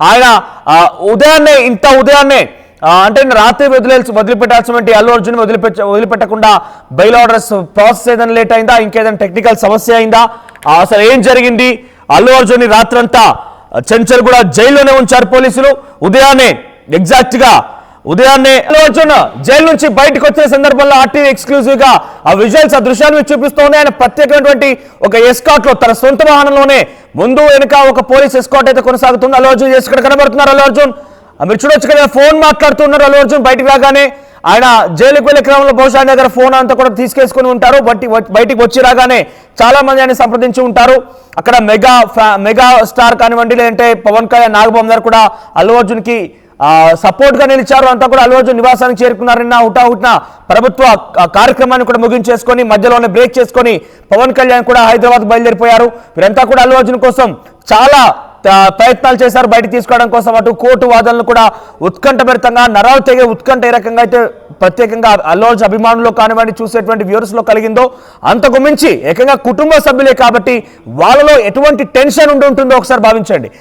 ఆయన ఉదయాన్నే అంటే రాత్రి వదిలిపెట్టాల్సినటువంటి అల్లు అర్జున్ వదిలిపెట్టకుండా బెయిల్ ఆర్డర్స్ ప్రాసెస్ ఏదైనా లేట్ అయిందా, ఇంకేదైనా టెక్నికల్ సమస్య అయిందా, అసలు ఏం జరిగింది? అల్లు అర్జున్ రాత్రంతా చెంచల్గూడ జైల్లోనే ఉంచారు పోలీసులు. ఉదయాన్నే అల్లు అర్జున్ జైలు నుంచి బయటకు వచ్చిన సందర్భంలో ఆర్టీవీ ఎక్స్క్లూజివ్ గా ఆ విజువల్స్, ఆ దృశ్యాన్ని చూపిస్తూనే ఆయన ప్రత్యేకమైనటువంటి ఒక ఎస్కాట్ లో తన సొంత వాహనంలోనే ముందు వెనుక ఒక పోలీస్ ఎస్కాట్ అయితే కొనసాగుతుంది. అల్లు అర్జున్ ఇక్కడ కనబడుతున్నారు. అల్లు అర్జున్ మీరు చూడొచ్చు కదా, ఫోన్ మాట్లాడుతున్నారు. అల్లు అర్జున్ బయటకు రాగానే ఆయన జైలుకు వెళ్ళే క్రమంలో బహుశా ఆయన దగ్గర ఫోన్ అంతా కూడా తీసుకేసుకుని ఉంటారు. బయటికి వచ్చి రాగానే చాలా మంది ఆయన సంప్రదించి ఉంటారు. అక్కడ మెగా స్టార్ కానివ్వండి, లేదంటే పవన్ కళ్యాణ్, నాగబాబు గారు కూడా అల్లు అర్జున్ కి సపోర్ట్ గా నిలిచారు. అంతా కూడా అల్లు అర్జున్ నివాసానికి చేరుకున్నారన్న హుటాహుటిన ప్రభుత్వ కార్యక్రమాన్ని కూడా ముగించేసుకొని మధ్యలోనే బ్రేక్ చేసుకొని పవన్ కళ్యాణ్ కూడా హైదరాబాద్ బయలుదేరిపోయారు. వీరంతా కూడా అల్లు అర్జున్ కోసం చాలా ప్రయత్నాలు చేశారు బయటికి తీసుకోవడం కోసం. అటు కోర్టు వాదనలు కూడా ఉత్కంఠభరితంగా, నరాలు తెగే ఉత్కంఠ ఏ రకంగా అయితే ప్రత్యేకంగా అల్లు అర్జున్ అభిమానులు కానివ్వండి, చూసేటువంటి వ్యూవర్స్ లో కలిగిందో అంతకు మించి ఏకంగా కుటుంబ సభ్యులే కాబట్టి వాళ్ళలో ఎటువంటి టెన్షన్ ఉంటుందో ఒకసారి భావించండి.